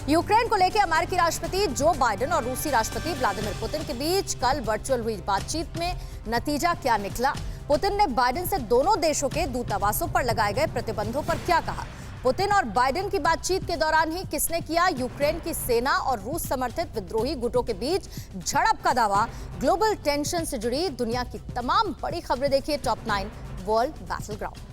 Ukraine को लेकर अमेरिकी राष्ट्रपति जो बाइडेन और रूसी राष्ट्रपति व्लादिमीर पुतिन के बीच कल वर्चुअल हुई बातचीत में नतीजा क्या निकला? पुतिन ने बाइडेन से दोनों देशों के दूतावासों पर लगाए गए प्रतिबंधों पर क्या कहा? पुतिन और बाइडेन की बातचीत के दौरान ही किसने किया यूक्रेन की सेना और रूस समर्थित विद्रोही गुटों के बीच झड़प का दावा? ग्लोबल टेंशन से जुड़ी दुनिया की तमाम बड़ी खबरें देखिए टॉप 9 वर्ल्ड बैटलग्राउंड।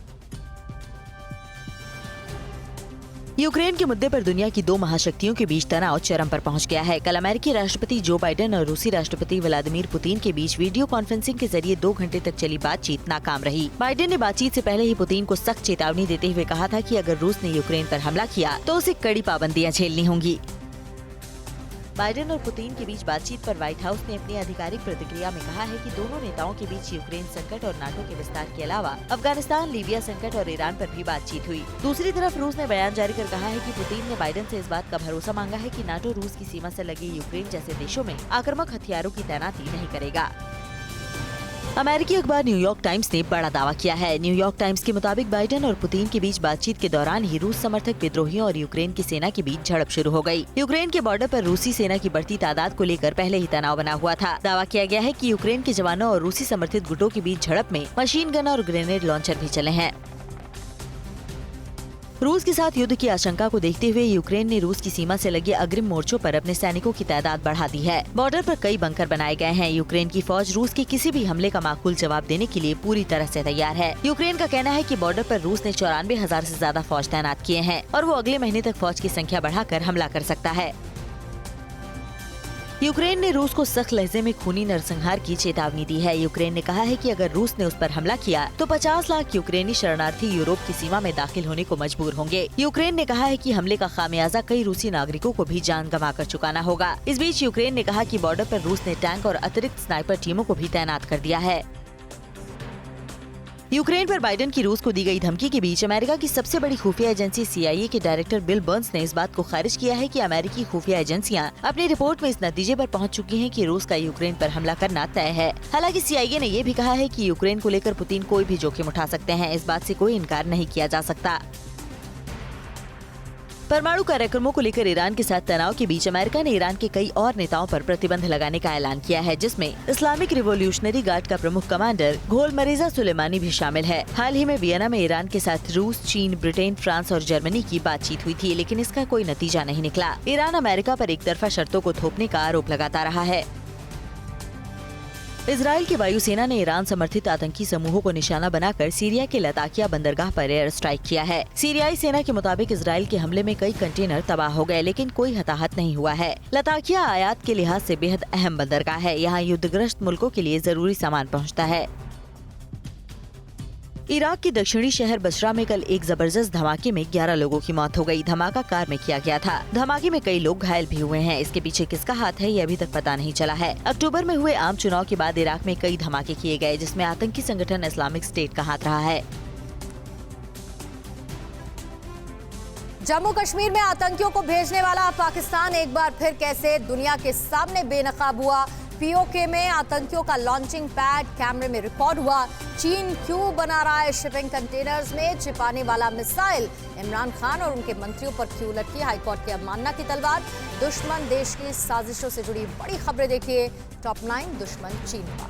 यूक्रेन के मुद्दे पर दुनिया की दो महाशक्तियों के बीच तनाव चरम पर पहुंच गया है। कल अमेरिकी राष्ट्रपति जो बाइडेन और रूसी राष्ट्रपति व्लादिमीर पुतिन के बीच वीडियो कॉन्फ्रेंसिंग के जरिए 2 घंटे तक चली बातचीत नाकाम रही। बाइडेन ने बातचीत से पहले ही पुतिन को सख्त चेतावनी देते हुए कहा था कि अगर रूस ने यूक्रेन पर हमला किया तो उसे कड़ी पाबंदियां झेलनी होंगी। बाइडेन और पुतिन के बीच बातचीत पर व्हाइट हाउस ने अपनी आधिकारिक प्रतिक्रिया में कहा है कि दोनों नेताओं के बीच यूक्रेन संकट और नाटो के विस्तार के अलावा अफगानिस्तान, लीबिया संकट और ईरान पर भी बातचीत हुई। दूसरी तरफ रूस ने बयान जारी कर कहा है कि पुतिन ने बाइडेन से इस बात का भरोसा मांगा है कि नाटो रूस की सीमा से लगे यूक्रेन जैसे देशों में आक्रामक हथियारों की तैनाती नहीं करेगा। अमेरिकी अखबार न्यूयॉर्क टाइम्स ने बड़ा दावा किया है। न्यूयॉर्क टाइम्स के मुताबिक बाइडेन और पुतिन के बीच बातचीत के दौरान ही रूस समर्थक विद्रोहियों और यूक्रेन की सेना के बीच झड़प शुरू हो गई। यूक्रेन के बॉर्डर पर रूसी सेना की बढ़ती तादाद को लेकर पहले ही तनाव बना हुआ था। दावा किया गया है कि यूक्रेन के जवानों और रूसी समर्थित गुटों के बीच झड़प में मशीन गन और ग्रेनेड लॉन्चर भी चले हैं। रूस के साथ युद्ध की आशंका को देखते हुए यूक्रेन ने रूस की सीमा से लगे अग्रिम मोर्चों पर अपने सैनिकों की तादाद बढ़ा दी है। बॉर्डर पर कई बंकर बनाए गए हैं। यूक्रेन की फौज रूस के किसी भी हमले का माकूल जवाब देने के लिए पूरी तरह से तैयार है। यूक्रेन का कहना है कि बॉर्डर पर रूस ने 94,000 से ज्यादा फौज तैनात किए हैं और वो अगले महीने तक फौज की संख्या बढ़ाकर हमला कर सकता है। यूक्रेन ने रूस को सख्त लहजे में खूनी नरसंहार की चेतावनी दी है। यूक्रेन ने कहा है कि अगर रूस ने उस पर हमला किया तो 50 लाख यूक्रेनी शरणार्थी यूरोप की सीमा में दाखिल होने को मजबूर होंगे। यूक्रेन ने कहा है कि हमले का खामियाजा कई रूसी नागरिकों को भी जान गंवाकर चुकाना होगा। इस बीच यूक्रेन ने कहा कि बॉर्डर पर रूस ने टैंक और अतिरिक्त स्नाइपर टीमों को भी तैनात कर दिया है। यूक्रेन पर बाइडेन की रूस को दी गई धमकी के बीच अमेरिका की सबसे बड़ी खुफिया एजेंसी CIA के डायरेक्टर बिल बर्न्स ने इस बात को खारिज किया है कि अमेरिकी खुफिया एजेंसियां अपनी रिपोर्ट में इस नतीजे पर पहुंच चुकी हैं कि रूस का यूक्रेन पर हमला करना तय है। हालांकि CIA ने ये भी कहा है कि यूक्रेन को लेकर पुतिन कोई भी जोखिम उठा सकते हैं। इस बात से कोई इनकार नहीं किया जा सकता। परमाणु कार्यक्रमों को लेकर ईरान के साथ तनाव के बीच अमेरिका ने ईरान के कई और नेताओं पर प्रतिबंध लगाने का ऐलान किया है, जिसमें इस्लामिक रिवॉल्यूशनरी गार्ड का प्रमुख कमांडर घोलमरेजा सुलेमानी भी शामिल है। हाल ही में वियना में ईरान के साथ रूस, चीन, ब्रिटेन, फ्रांस और जर्मनी की बातचीत हुई थी, लेकिन इसका कोई नतीजा नहीं निकला। ईरान अमेरिका पर एक तरफा शर्तों को थोपने का आरोप लगाता रहा है। इजराइल की वायुसेना ने ईरान समर्थित आतंकी समूहों को निशाना बनाकर सीरिया के लताकिया बंदरगाह पर एयर स्ट्राइक किया है। सीरियाई सेना के मुताबिक इजराइल के हमले में कई कंटेनर तबाह हो गए, लेकिन कोई हताहत नहीं हुआ है। लताकिया आयात के लिहाज से बेहद अहम बंदरगाह है। यहाँ युद्धग्रस्त मुल्कों के लिए जरूरी सामान पहुँचता है। इराक के दक्षिणी शहर बसरा में कल एक जबरदस्त धमाके में 11 लोगों की मौत हो गई। धमाका कार में किया गया था। धमाके में कई लोग घायल भी हुए हैं। इसके पीछे किसका हाथ है ये अभी तक पता नहीं चला है। अक्टूबर में हुए आम चुनाव के बाद इराक में कई धमाके किए गए, जिसमें आतंकी संगठन इस्लामिक स्टेट का हाथ रहा है। जम्मू कश्मीर में आतंकियों को भेजने वाला पाकिस्तान एक बार फिर कैसे दुनिया के सामने बेनकाब हुआ। POK में आतंकियों का लॉन्चिंग पैड कैमरे में रिकॉर्ड हुआ। चीन क्यों बना रहा है शिपिंग कंटेनर्स में छिपाने वाला मिसाइल? इमरान खान और उनके मंत्रियों पर क्यों लटकी हाईकोर्ट की अवमानना की तलवार? दुश्मन देश की साजिशों से जुड़ी बड़ी खबरें देखिए टॉप 9 दुश्मन चीन का।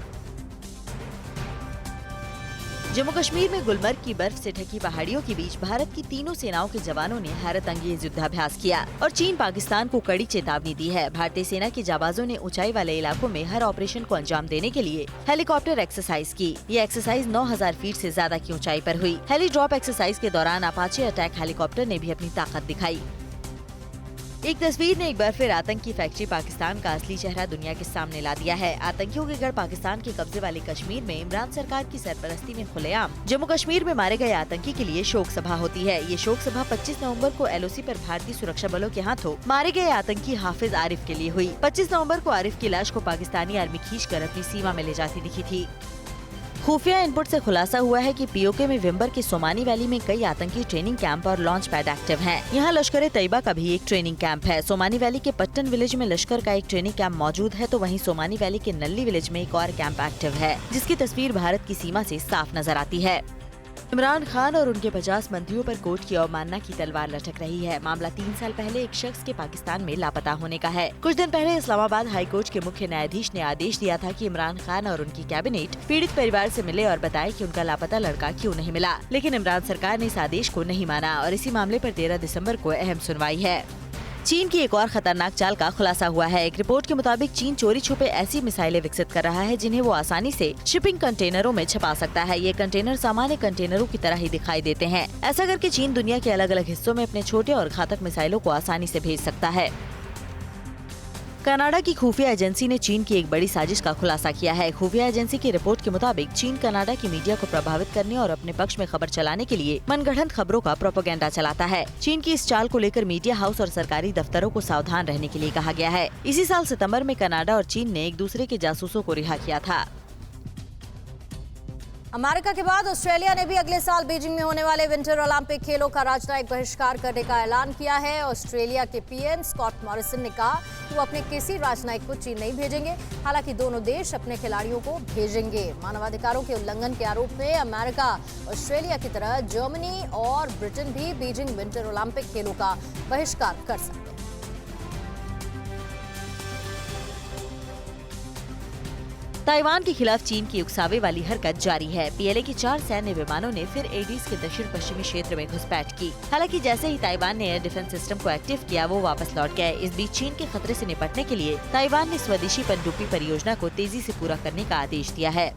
जम्मू कश्मीर में गुलमर्ग की बर्फ से ढकी पहाड़ियों के बीच भारत की तीनों सेनाओं के जवानों ने हैरत अंगेज युद्धाभ्यास किया और चीन पाकिस्तान को कड़ी चेतावनी दी है। भारतीय सेना के जाबाजों ने ऊंचाई वाले इलाकों में हर ऑपरेशन को अंजाम देने के लिए हेलीकॉप्टर एक्सरसाइज की। ये एक्सरसाइज 9,000 फीट से ज्यादा की ऊंचाई पर हुई। हेली ड्रॉप एक्सरसाइज के दौरान अपाचे अटैक हेलीकॉप्टर ने भी अपनी ताकत दिखाई। एक तस्वीर ने एक बार फिर आतंकी फैक्ट्री पाकिस्तान का असली चेहरा दुनिया के सामने ला दिया है। आतंकियों के गढ़ पाकिस्तान के कब्जे वाले कश्मीर में इमरान सरकार की सरपरस्ती में खुलेआम जम्मू कश्मीर में मारे गए आतंकी के लिए शोक सभा होती है। ये शोक सभा 25 नवंबर को LOC पर भारतीय सुरक्षा बलों के हाथों मारे गए आतंकी हाफिज आरिफ के लिए हुई। 25 नवंबर को आरिफ की लाश को पाकिस्तानी आर्मी खींचकर अपनी सीमा में ले जाती दिखी थी। खुफिया इनपुट से खुलासा हुआ है कि POK में विंबर के सोमानी वैली में कई आतंकी ट्रेनिंग कैंप और लॉन्च पैड एक्टिव हैं। यहाँ लश्कर तैयबा का भी एक ट्रेनिंग कैंप है। सोमानी वैली के पट्टन विलेज में लश्कर का एक ट्रेनिंग कैंप मौजूद है, तो वहीं सोमानी वैली के नल्ली विलेज में एक और कैंप एक्टिव है, जिसकी तस्वीर भारत की सीमा से साफ नजर आती है। इमरान खान और उनके 50 मंत्रियों पर कोर्ट की अवमानना की तलवार लटक रही है। मामला 3 साल पहले एक शख्स के पाकिस्तान में लापता होने का है। कुछ दिन पहले इस्लामाबाद हाई कोर्ट के मुख्य न्यायाधीश ने आदेश दिया था कि इमरान खान और उनकी कैबिनेट पीड़ित परिवार से मिले और बताए कि उनका लापता लड़का क्यों नहीं मिला। लेकिन इमरान सरकार ने इस आदेश को नहीं माना और इसी मामले पर 13 दिसंबर को अहम सुनवाई है। चीन की एक और खतरनाक चाल का खुलासा हुआ है। एक रिपोर्ट के मुताबिक चीन चोरी छुपे ऐसी मिसाइलें विकसित कर रहा है जिन्हें वो आसानी से शिपिंग कंटेनरों में छुपा सकता है। ये कंटेनर सामान्य कंटेनरों की तरह ही दिखाई देते हैं। ऐसा करके चीन दुनिया के अलग अलग हिस्सों में अपने छोटे और घातक मिसाइलों को आसानी से भेज सकता है। कनाडा की खुफिया एजेंसी ने चीन की एक बड़ी साजिश का खुलासा किया है। खुफिया एजेंसी की रिपोर्ट के मुताबिक चीन कनाडा की मीडिया को प्रभावित करने और अपने पक्ष में खबर चलाने के लिए मनगढ़ंत खबरों का प्रोपेगेंडा चलाता है। चीन की इस चाल को लेकर मीडिया हाउस और सरकारी दफ्तरों को सावधान रहने के लिए कहा गया है। इसी साल सितंबर में कनाडा और चीन ने एक दूसरे के जासूसों को रिहा किया था। अमेरिका के बाद ऑस्ट्रेलिया ने भी अगले साल बीजिंग में होने वाले विंटर ओलंपिक खेलों का राजनयिक बहिष्कार करने का ऐलान किया है। ऑस्ट्रेलिया के पीएम स्कॉट मॉरिसन ने कहा कि वो अपने किसी राजनयिक को चीन नहीं भेजेंगे। हालांकि दोनों देश अपने खिलाड़ियों को भेजेंगे। मानवाधिकारों के उल्लंघन के आरोप में अमेरिका ऑस्ट्रेलिया की तरह जर्मनी और ब्रिटेन भी बीजिंग विंटर ओलंपिक खेलों का बहिष्कार कर सकते हैं। ताइवान के खिलाफ चीन की उकसावे वाली हरकत जारी है। पीएलए के 4 सैन्य विमानों ने फिर एडीज के दक्षिण पश्चिमी क्षेत्र में घुसपैठ की। हालांकि जैसे ही ताइवान ने एयर डिफेंस सिस्टम को एक्टिव किया, वो वापस लौट गए। इस बीच चीन के खतरे से निपटने के लिए ताइवान ने स्वदेशी पनडुब्बी परियोजना को तेजी से पूरा करने का आदेश दिया है।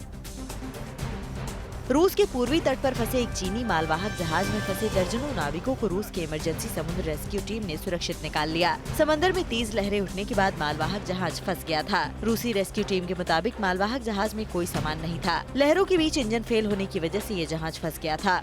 रूस के पूर्वी तट पर फंसे एक चीनी मालवाहक जहाज में फंसे दर्जनों नाविकों को रूस की इमरजेंसी समुद्र रेस्क्यू टीम ने सुरक्षित निकाल लिया। समंदर में तेज लहरें उठने के बाद मालवाहक जहाज फंस गया था। रूसी रेस्क्यू टीम के मुताबिक मालवाहक जहाज में कोई सामान नहीं था। लहरों के बीच इंजन फेल होने की वजह से ये जहाज फंस गया था।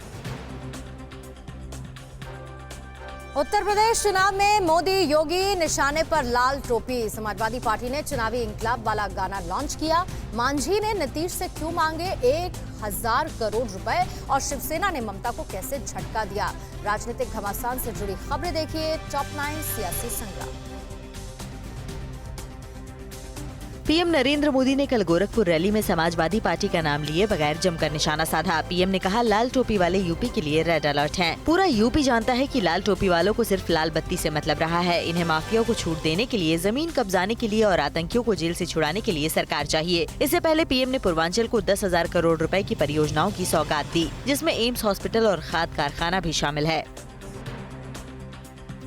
उत्तर प्रदेश चुनाव में मोदी योगी निशाने पर लाल टोपी। समाजवादी पार्टी ने चुनावी इंकलाब वाला गाना लॉन्च किया। मांझी ने नीतीश से क्यों मांगे 1000 करोड़ रुपए और शिवसेना ने ममता को कैसे झटका दिया। राजनीतिक घमासान से जुड़ी खबरें देखिए टॉप 9 सियासी संग्राम। पीएम नरेंद्र मोदी ने कल गोरखपुर रैली में समाजवादी पार्टी का नाम लिए बगैर जमकर निशाना साधा। पीएम ने कहा, लाल टोपी वाले यूपी के लिए रेड अलर्ट हैं। पूरा यूपी जानता है कि लाल टोपी वालों को सिर्फ लाल बत्ती से मतलब रहा है। इन्हें माफियाओं को छूट देने के लिए, जमीन कब्जाने के लिए और आतंकियों को जेल से छुड़ाने के लिए सरकार चाहिए। इससे पहले पीएम ने पूर्वांचल को 10,000 करोड़ रुपए की परियोजनाओं की सौगात दी, जिसमें एम्स हॉस्पिटल और खाद कारखाना भी शामिल है।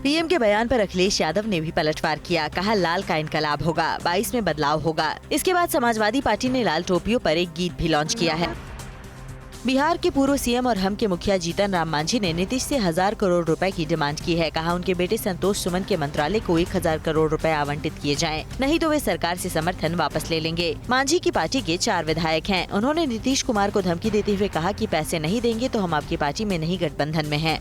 पीएम के बयान पर अखिलेश यादव ने भी पलटवार किया। कहा, लाल का इनकलाब होगा, 22 में बदलाव होगा। इसके बाद समाजवादी पार्टी ने लाल टोपियों पर एक गीत भी लॉन्च किया है। बिहार के पूर्व सीएम और हम के मुखिया जीतन राम मांझी ने नीतीश से 1000 करोड़ रुपए की डिमांड की है। कहा, उनके बेटे संतोष सुमन के मंत्रालय को 1000 करोड़ रुपए आवंटित किए जाएं, नहीं तो वे सरकार से समर्थन वापस ले लेंगे। मांझी की पार्टी के 4 विधायक हैं। उन्होंने नीतीश कुमार को धमकी देते हुए कहा कि पैसे नहीं देंगे तो हम आपकी पार्टी में नहीं, गठबंधन में हैं।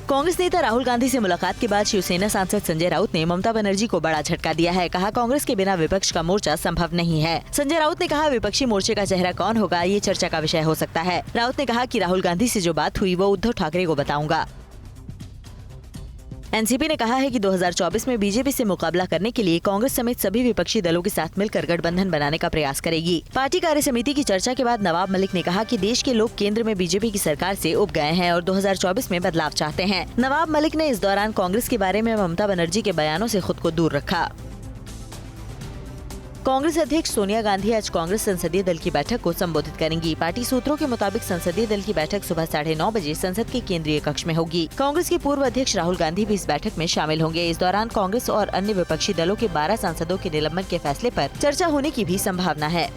कांग्रेस नेता राहुल गांधी से मुलाकात के बाद शिवसेना सांसद संजय राउत ने ममता बनर्जी को बड़ा झटका दिया है। कहा, कांग्रेस के बिना विपक्ष का मोर्चा संभव नहीं है। संजय राउत ने कहा, विपक्षी मोर्चे का चेहरा कौन होगा, ये चर्चा का विषय हो सकता है। राउत ने कहा कि राहुल गांधी से जो बात हुई वो उद्धव ठाकरे को बताऊंगा। एनसीपी ने कहा है कि 2024 में बीजेपी से मुकाबला करने के लिए कांग्रेस समेत सभी विपक्षी दलों के साथ मिलकर गठबंधन बनाने का प्रयास करेगी। पार्टी कार्य समिति की चर्चा के बाद नवाब मलिक ने कहा कि देश के लोग केंद्र में बीजेपी की सरकार से उब गए हैं और 2024 में बदलाव चाहते हैं। नवाब मलिक ने इस दौरान कांग्रेस के बारे में ममता बनर्जी के बयानों से खुद को दूर रखा। कांग्रेस अध्यक्ष सोनिया गांधी आज कांग्रेस संसदीय दल की बैठक को संबोधित करेंगी। पार्टी सूत्रों के मुताबिक संसदीय दल की बैठक सुबह 9:30 बजे संसद के केंद्रीय कक्ष में होगी। कांग्रेस के पूर्व अध्यक्ष राहुल गांधी भी इस बैठक में शामिल होंगे। इस दौरान कांग्रेस और अन्य विपक्षी दलों के 12 सांसदों के निलंबन के फैसले पर चर्चा होने की भी संभावना है।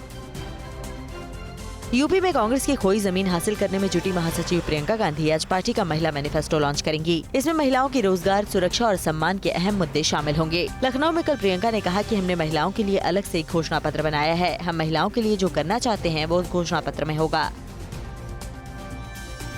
यूपी में कांग्रेस की खोई जमीन हासिल करने में जुटी महासचिव प्रियंका गांधी आज पार्टी का महिला मैनिफेस्टो लॉन्च करेंगी। इसमें महिलाओं की रोजगार, सुरक्षा और सम्मान के अहम मुद्दे शामिल होंगे। लखनऊ में कल प्रियंका ने कहा कि हमने महिलाओं के लिए अलग से एक घोषणा पत्र बनाया है। हम महिलाओं के लिए जो करना चाहते हैं वो उस घोषणा पत्र में होगा।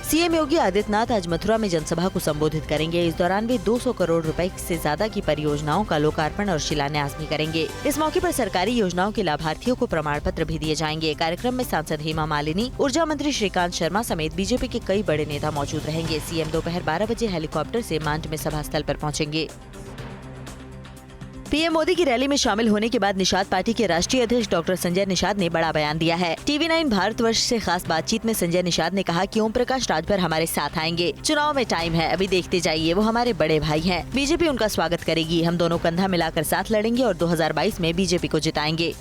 सीएम योगी आदित्यनाथ आज मथुरा में जनसभा को संबोधित करेंगे। इस दौरान वे 200 करोड़ रुपए से ज्यादा की परियोजनाओं का लोकार्पण और शिलान्यास भी करेंगे। इस मौके पर सरकारी योजनाओं के लाभार्थियों को प्रमाण पत्र भी दिए जाएंगे। कार्यक्रम में सांसद हेमा मालिनी, ऊर्जा मंत्री श्रीकांत शर्मा समेत बीजेपी के कई बड़े नेता मौजूद रहेंगे। सीएम दोपहर 12 बजे हेलीकॉप्टर से मांड में सभा स्थल पर पहुँचेंगे। पीएम मोदी की रैली में शामिल होने के बाद निषाद पार्टी के राष्ट्रीय अध्यक्ष डॉक्टर संजय निषाद ने बड़ा बयान दिया है। TV9 भारतवर्ष से खास बातचीत में संजय निषाद ने कहा कि ओम प्रकाश राजभर हमारे साथ आएंगे। चुनाव में टाइम है, अभी देखते जाइए, वो हमारे बड़े भाई हैं। बीजेपी उनका स्वागत करेगी। हम दोनों कंधा मिलाकर साथ लड़ेंगे और 2022 में बीजेपी को जिताएंगे।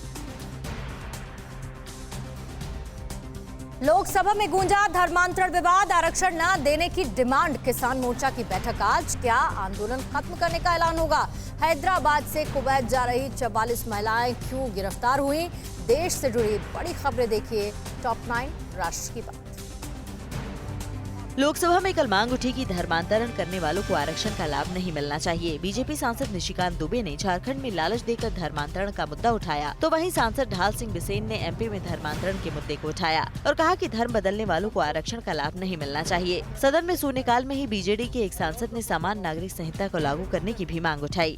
लोकसभा में गूंजा धर्मांतरण विवाद, आरक्षण न देने की डिमांड। किसान मोर्चा की बैठक आज। क्या आंदोलन खत्म करने का ऐलान होगा? हैदराबाद से कुवैत जा रही 44 महिलाएं क्यों गिरफ्तार हुई? देश से जुड़ी बड़ी खबरें देखिए टॉप 9 राष्ट्र की बात। लोकसभा में कल मांग उठी कि धर्मांतरण करने वालों को आरक्षण का लाभ नहीं मिलना चाहिए। बीजेपी सांसद निशिकांत दुबे ने झारखंड में लालच देकर धर्मांतरण का मुद्दा उठाया, तो वहीं सांसद ढाल सिंह बिसेन ने MP में धर्मांतरण के मुद्दे को उठाया और कहा कि धर्म बदलने वालों को आरक्षण का लाभ नहीं मिलना चाहिए। सदन में शून्यकाल में ही BJD के एक सांसद ने समान नागरिक संहिता को लागू करने की भी मांग उठाई।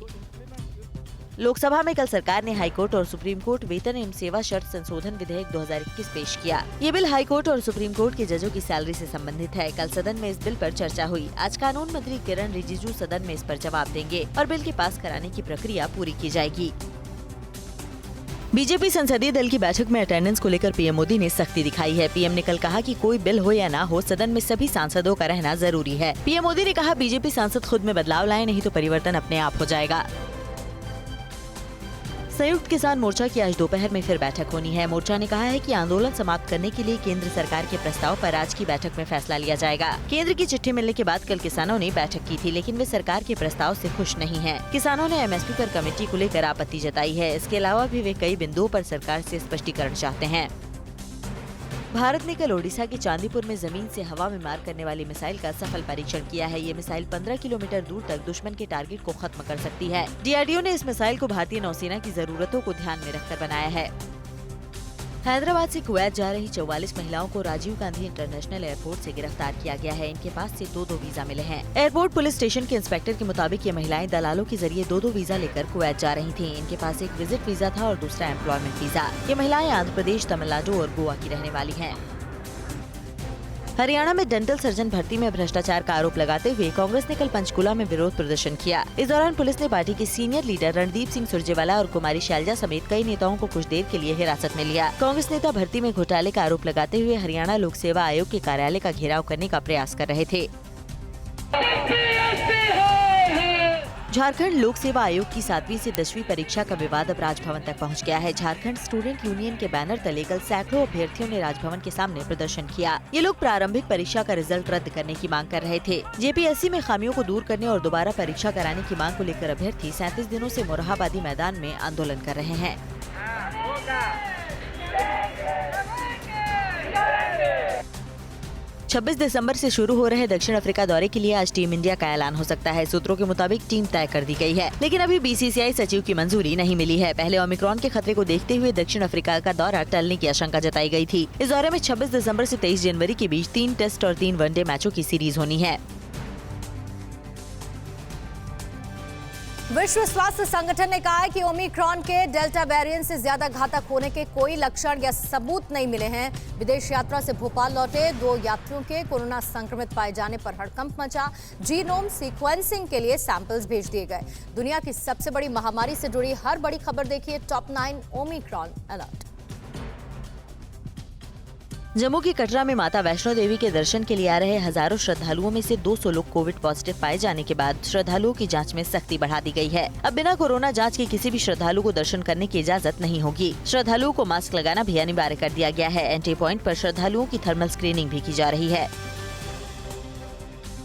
लोकसभा में कल सरकार ने हाईकोर्ट और सुप्रीम कोर्ट वेतन एवं सेवा शर्त संशोधन विधेयक 2021 पेश किया। ये बिल हाईकोर्ट और सुप्रीम कोर्ट के जजों की सैलरी से संबंधित है। कल सदन में इस बिल पर चर्चा हुई। आज कानून मंत्री किरण रिजिजू सदन में इस पर जवाब देंगे और बिल के पास कराने की प्रक्रिया पूरी की जाएगी। बीजेपी संसदीय दल की बैठक में अटेंडेंस को लेकर पीएम मोदी ने सख्ती दिखाई है। पीएम ने कल कहा कि कोई बिल हो या ना हो, सदन में सभी सांसदों का रहना जरूरी है। पीएम मोदी ने कहा, बीजेपी सांसद खुद में बदलाव लाए, नहीं तो परिवर्तन अपने आप हो जाएगा। संयुक्त किसान मोर्चा की आज दोपहर में फिर बैठक होनी है। मोर्चा ने कहा है कि आंदोलन समाप्त करने के लिए केंद्र सरकार के प्रस्ताव पर आज की बैठक में फैसला लिया जाएगा। केंद्र की चिट्ठी मिलने के बाद कल किसानों ने बैठक की थी, लेकिन वे सरकार के प्रस्ताव से खुश नहीं हैं। किसानों ने MSP पर कमेटी को लेकर आपत्ति जताई है। इसके अलावा भी वे कई बिंदुओं पर सरकार से स्पष्टीकरण चाहते हैं। भारत ने कल ओडिशा के चांदीपुर में जमीन से हवा में मार करने वाली मिसाइल का सफल परीक्षण किया है। ये मिसाइल 15 किलोमीटर दूर तक दुश्मन के टारगेट को खत्म कर सकती है। DRDO ने इस मिसाइल को भारतीय नौसेना की जरूरतों को ध्यान में रखकर बनाया है। हैदराबाद से कुवैत जा रही 44 महिलाओं को राजीव गांधी इंटरनेशनल एयरपोर्ट से गिरफ्तार किया गया है। इनके पास से 2 वीजा मिले हैं। एयरपोर्ट पुलिस स्टेशन के इंस्पेक्टर के मुताबिक ये महिलाएं दलालों के जरिए 2 वीजा लेकर कुवैत जा रही थीं। इनके पास एक विजिट वीजा था और दूसरा एम्प्लॉयमेंट वीजा। ये महिलाएं आंध्र प्रदेश, तमिलनाडु और गोवा की रहने वाली हैं। हरियाणा में डेंटल सर्जन भर्ती में भ्रष्टाचार का आरोप लगाते हुए कांग्रेस ने कल पंचकूला में विरोध प्रदर्शन किया। इस दौरान पुलिस ने पार्टी के सीनियर लीडर रणदीप सिंह सुरजेवाला और कुमारी शैलजा समेत कई नेताओं को कुछ देर के लिए हिरासत में लिया। कांग्रेस नेता भर्ती में घोटाले का आरोप लगाते हुए हरियाणा लोक सेवा आयोग के कार्यालय का घेराव करने का प्रयास कर रहे थे। झारखंड लोक सेवा आयोग की 7वीं से 10वीं परीक्षा का विवाद अब राजभवन तक पहुंच गया है। झारखंड स्टूडेंट यूनियन के बैनर तले कल सैकड़ों अभ्यर्थियों ने राजभवन के सामने प्रदर्शन किया। ये लोग प्रारंभिक परीक्षा का रिजल्ट रद्द करने की मांग कर रहे थे। JPSC में खामियों को दूर करने और दोबारा परीक्षा कराने की मांग को लेकर अभ्यर्थी 37 दिनों से मोरहाबादी मैदान में आंदोलन कर रहे हैं। 26 दिसंबर से शुरू हो रहे दक्षिण अफ्रीका दौरे के लिए आज टीम इंडिया का ऐलान हो सकता है। सूत्रों के मुताबिक टीम तय कर दी गई है, लेकिन अभी BCCI सचिव की मंजूरी नहीं मिली है। पहले ओमिक्रॉन के खतरे को देखते हुए दक्षिण अफ्रीका का दौरा टलने की आशंका जताई गई थी। इस दौरे में 26 दिसंबर से 23 जनवरी के बीच 3 टेस्ट और 3 वनडे मैचों की सीरीज होनी है। विश्व स्वास्थ्य संगठन ने कहा है कि ओमिक्रॉन के डेल्टा वेरिएंट से ज्यादा घातक होने के कोई लक्षण या सबूत नहीं मिले हैं। विदेश यात्रा से भोपाल लौटे 2 यात्रियों के कोरोना संक्रमित पाए जाने पर हड़कंप मचा। जीनोम सीक्वेंसिंग के लिए सैंपल्स भेज दिए गए। दुनिया की सबसे बड़ी महामारी से जुड़ी हर बड़ी खबर देखिए टॉप 9 ओमिक्रॉन अलर्ट। जम्मू के कटरा में माता वैष्णो देवी के दर्शन के लिए आ रहे हजारों श्रद्धालुओं में से 200 लोग कोविड पॉजिटिव पाए जाने के बाद श्रद्धालुओं की जांच में सख्ती बढ़ा दी गई है। अब बिना कोरोना जांच के किसी भी श्रद्धालु को दर्शन करने की इजाजत नहीं होगी। श्रद्धालुओं को मास्क लगाना भी अनिवार्य कर दिया गया है। एंट्री पॉइंट पर श्रद्धालुओं की थर्मल स्क्रीनिंग भी की जा रही है।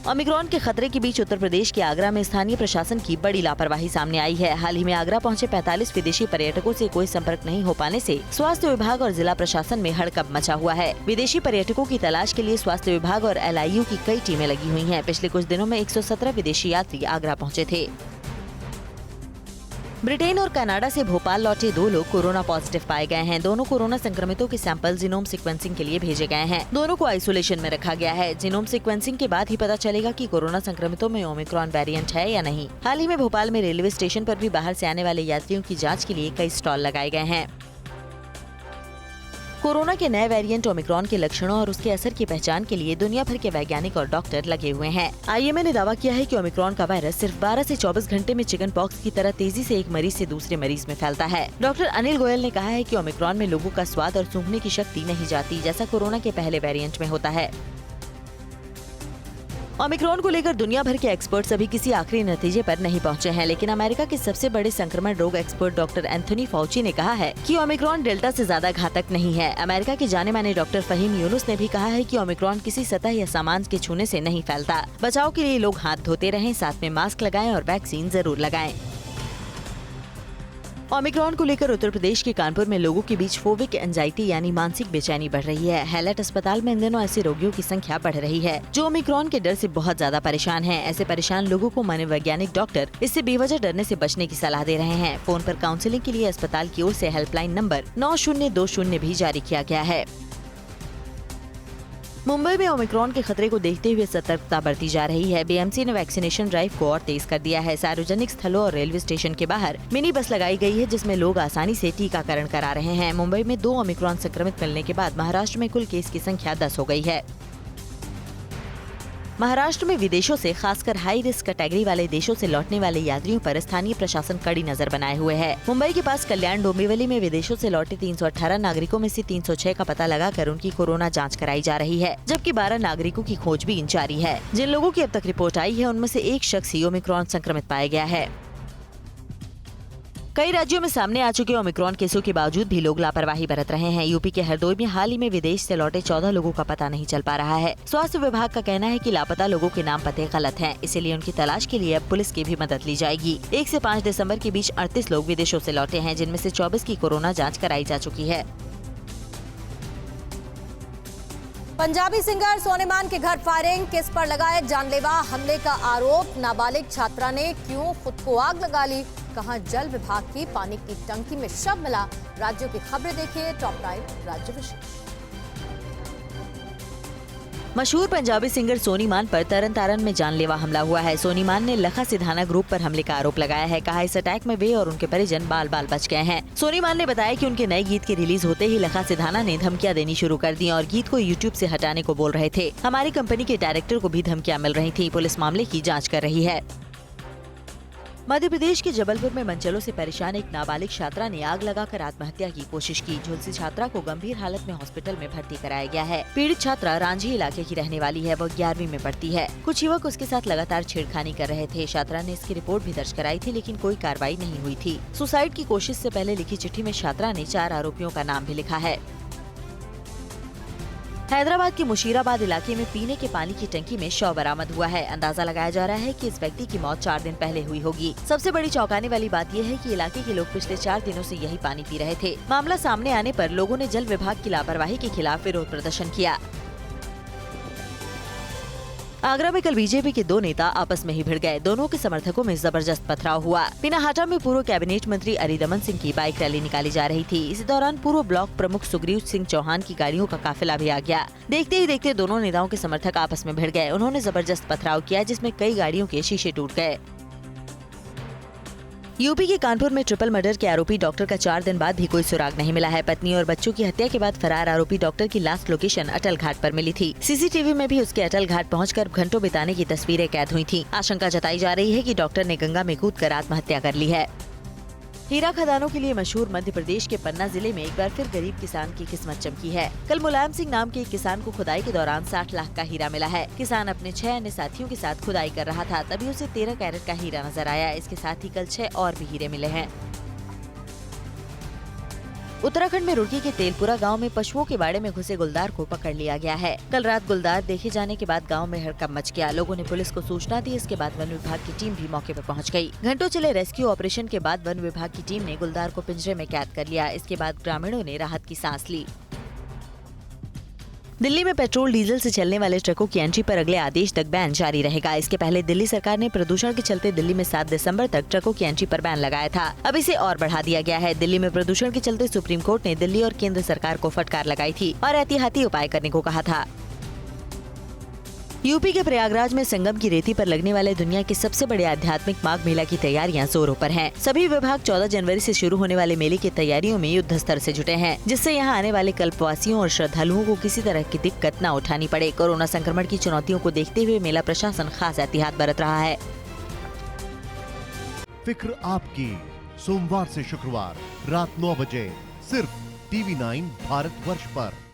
ओमिक्रॉन के खतरे के बीच उत्तर प्रदेश के आगरा में स्थानीय प्रशासन की बड़ी लापरवाही सामने आई है। हाल ही में आगरा पहुंचे 45 विदेशी पर्यटकों से कोई संपर्क नहीं हो पाने से स्वास्थ्य विभाग और जिला प्रशासन में हड़कंप मचा हुआ है। विदेशी पर्यटकों की तलाश के लिए स्वास्थ्य विभाग और LIU की कई टीमें लगी हुई हैं। पिछले कुछ दिनों में 117 विदेशी यात्री आगरा पहुँचे थे। ब्रिटेन और कनाडा से भोपाल लौटे 2 लोग कोरोना पॉजिटिव पाए गए हैं। दोनों कोरोना संक्रमितों के सैंपल जीनोम सीक्वेंसिंग के लिए भेजे गए हैं। दोनों को आइसोलेशन में रखा गया है। जीनोम सीक्वेंसिंग के बाद ही पता चलेगा कि कोरोना संक्रमितों में ओमिक्रॉन वेरिएंट है या नहीं। हाल ही में भोपाल में रेलवे स्टेशन पर भी बाहर से आने वाले यात्रियों की जाँच के लिए कई स्टॉल लगाए गए हैं। कोरोना के नए वेरिएंट ओमिक्रॉन के लक्षणों और उसके असर की पहचान के लिए दुनिया भर के वैज्ञानिक और डॉक्टर लगे हुए हैं। आईएमए ने दावा किया है कि ओमिक्रॉन का वायरस सिर्फ 12 से 24 घंटे में चिकन पॉक्स की तरह तेजी से एक मरीज से दूसरे मरीज में फैलता है। डॉक्टर अनिल गोयल ने कहा है कि ओमिक्रॉन में लोगों का स्वाद और सूंघने की शक्ति नहीं जाती, जैसा कोरोना के पहले वेरिएंट में होता है। ओमिक्रॉन को लेकर दुनिया भर के एक्सपर्ट्स अभी किसी आखिरी नतीजे पर नहीं पहुंचे हैं, लेकिन अमेरिका के सबसे बड़े संक्रमण रोग एक्सपर्ट डॉक्टर एंथोनी फाउची ने कहा है कि ओमिक्रॉन डेल्टा से ज्यादा घातक नहीं है। अमेरिका के जाने माने डॉक्टर फहीम यूनुस ने भी कहा है कि ओमिक्रॉन किसी सतह या सामान के छूने से नहीं फैलता। बचाव के लिए लोग हाथ धोते रहें, साथ में मास्क लगाएं और वैक्सीन जरूर लगाएं। ओमिक्रॉन को लेकर उत्तर प्रदेश के कानपुर में लोगों के बीच फोबिक एंजाइटी यानी मानसिक बेचैनी बढ़ रही है। हैलेट अस्पताल में इन दिनों ऐसे रोगियों की संख्या बढ़ रही है जो ओमिक्रॉन के डर से बहुत ज्यादा परेशान हैं। ऐसे परेशान लोगों को मनोवैज्ञानिक डॉक्टर इससे बेवजह डरने से बचने की सलाह दे रहे हैं। फोन पर काउंसलिंग के लिए अस्पताल की ओर से हेल्पलाइन नंबर 9020 भी जारी किया गया है। मुंबई में ओमिक्रॉन के खतरे को देखते हुए सतर्कता बरती जा रही है। बीएमसी ने वैक्सीनेशन ड्राइव को और तेज कर दिया है। सार्वजनिक स्थलों और रेलवे स्टेशन के बाहर मिनी बस लगाई गई है जिसमें लोग आसानी से टीकाकरण करा रहे हैं। मुंबई में 2 ओमिक्रॉन संक्रमित मिलने के बाद महाराष्ट्र में कुल केस की संख्या 10 हो गई है। महाराष्ट्र में विदेशों से, खासकर हाई रिस्क कैटेगरी वाले देशों से लौटने वाले यात्रियों पर स्थानीय प्रशासन कड़ी नजर बनाए हुए है। मुंबई के पास कल्याण डोंबिवली में विदेशों से लौटे 318 नागरिकों में से 306 का पता लगाकर उनकी कोरोना जांच कराई जा रही है, जबकि 12 नागरिकों की खोजबीन जारी है। जिन लोगों की अब तक रिपोर्ट आई है उनमें से एक शख्स ही ओमिक्रॉन संक्रमित पाया गया है। कई राज्यों में सामने आ चुके ओमिक्रॉन केसों के बावजूद भी लोग लापरवाही बरत रहे हैं। यूपी के हरदोई में हाल ही में विदेश से लौटे 14 लोगों का पता नहीं चल पा रहा है। स्वास्थ्य विभाग का कहना है कि लापता लोगों के नाम पते गलत हैं, इसीलिए उनकी तलाश के लिए अब पुलिस की भी मदद ली जाएगी। 1 से 5 दिसंबर के बीच 38 लोग विदेशों से लौटे हैं, जिनमें से 24 की कोरोना जाँच कराई जा चुकी है। पंजाबी सिंगर सोनेमान के घर फायरिंग, किस पर लगाए जानलेवा हमले का आरोप। नाबालिग छात्रा ने क्यों खुद को आग लगा ली, कहां जल विभाग की पानी की टंकी में शव मिला। राज्यों की खबरें देखिए टॉप 9 राज्य विशेष। मशहूर पंजाबी सिंगर सोनीमान पर तरन तारण में जानलेवा हमला हुआ है। सोनीमान ने लखा सिधाना ग्रुप पर हमले का आरोप लगाया है। कहा इस अटैक में वे और उनके परिजन बाल बाल बच गए हैं। सोनीमान ने बताया कि उनके नए गीत के रिलीज होते ही लखा सिधाना ने धमकियां देनी शुरू कर दी और गीत को यूट्यूब से हटाने को बोल रहे थे। हमारी कंपनी के डायरेक्टर को भी धमकियां मिल रही थी। पुलिस मामले की जाँच कर रही है। मध्य प्रदेश के जबलपुर में मनचलों से परेशान एक नाबालिग छात्रा ने आग लगाकर आत्महत्या की कोशिश की। झुलसी छात्रा को गंभीर हालत में हॉस्पिटल में भर्ती कराया गया है। पीड़ित छात्रा रांझी इलाके की रहने वाली है। वह 11वीं में पढ़ती है। कुछ युवक उसके साथ लगातार छेड़खानी कर रहे थे। छात्रा ने इसकी रिपोर्ट भी दर्ज कराई थी, लेकिन कोई कार्रवाई नहीं हुई थी। सुसाइड की कोशिश से पहले लिखी चिट्ठी में छात्रा ने 4 आरोपियों का नाम भी लिखा है। हैदराबाद के मुशीराबाद इलाके में पीने के पानी की टंकी में शव बरामद हुआ है। अंदाजा लगाया जा रहा है कि इस व्यक्ति की मौत 4 दिन पहले हुई होगी। सबसे बड़ी चौंकाने वाली बात यह है कि इलाके के लोग पिछले 4 दिनों से यही पानी पी रहे थे। मामला सामने आने पर लोगों ने जल विभाग की लापरवाही के खिलाफ विरोध प्रदर्शन किया। आगरा में कल बीजेपी के 2 नेता आपस में ही भिड़ गए। दोनों के समर्थकों में जबरदस्त पथराव हुआ। पिनाहाटा में पूर्व कैबिनेट मंत्री अरिदमन सिंह की बाइक रैली निकाली जा रही थी। इसी दौरान पूर्व ब्लॉक प्रमुख सुग्रीव सिंह चौहान की गाड़ियों का काफिला भी आ गया। देखते ही देखते दोनों नेताओं के समर्थक आपस में भिड़ गए। उन्होंने जबरदस्त पथराव किया, जिसमें कई गाड़ियों के शीशे टूट गए। यूपी के कानपुर में ट्रिपल मर्डर के आरोपी डॉक्टर का 4 दिन बाद भी कोई सुराग नहीं मिला है। पत्नी और बच्चों की हत्या के बाद फरार आरोपी डॉक्टर की लास्ट लोकेशन अटल घाट पर मिली थी। सीसीटीवी में भी उसके अटल घाट पहुंचकर घंटों बिताने की तस्वीरें कैद हुई थी। आशंका जताई जा रही है कि डॉक्टर ने गंगा में कूदकर आत्महत्या कर ली है। हीरा खदानों के लिए मशहूर मध्य प्रदेश के पन्ना जिले में एक बार फिर गरीब किसान की किस्मत चमकी है। कल मुलायम सिंह नाम के एक किसान को खुदाई के दौरान 60 लाख का हीरा मिला है। किसान अपने 6 अन्य साथियों के साथ खुदाई कर रहा था, तभी उसे 13 कैरेट का हीरा नजर आया। इसके साथ ही कल 6 और भी हीरे मिले हैं। उत्तराखंड में रुड़की के तेलपुरा गांव में पशुओं के बाड़े में घुसे गुलदार को पकड़ लिया गया है। कल रात गुलदार देखे जाने के बाद गांव में हड़कंप मच गया। लोगों ने पुलिस को सूचना दी। इसके बाद वन विभाग की टीम भी मौके पर पहुंच गई। घंटों चले रेस्क्यू ऑपरेशन के बाद वन विभाग की टीम ने गुलदार को पिंजरे में कैद कर लिया। इसके बाद ग्रामीणों ने राहत की सांस ली। दिल्ली में पेट्रोल डीजल से चलने वाले ट्रकों की एंट्री पर अगले आदेश तक बैन जारी रहेगा। इसके पहले दिल्ली सरकार ने प्रदूषण के चलते दिल्ली में 7 दिसंबर तक ट्रकों की एंट्री पर बैन लगाया था। अब इसे और बढ़ा दिया गया है। दिल्ली में प्रदूषण के चलते सुप्रीम कोर्ट ने दिल्ली और केंद्र सरकार को फटकार लगाई थी और एहतियाती उपाय करने को कहा था। यूपी के प्रयागराज में संगम की रेती पर लगने वाले दुनिया के सबसे बड़े आध्यात्मिक माघ मेला की तैयारियां जोरों पर हैं। सभी विभाग 14 जनवरी से शुरू होने वाले मेले की तैयारियों में युद्ध स्तर से जुटे हैं, जिससे यहां आने वाले कल्पवासियों और श्रद्धालुओं को किसी तरह की दिक्कत न उठानी पड़े। कोरोना संक्रमण की चुनौतियों को देखते हुए मेला प्रशासन खास एहतियात बरत रहा है। फिक्र आपकी, सोमवार से शुक्रवार रात 9 बजे सिर्फ TV9 भारतवर्ष पर।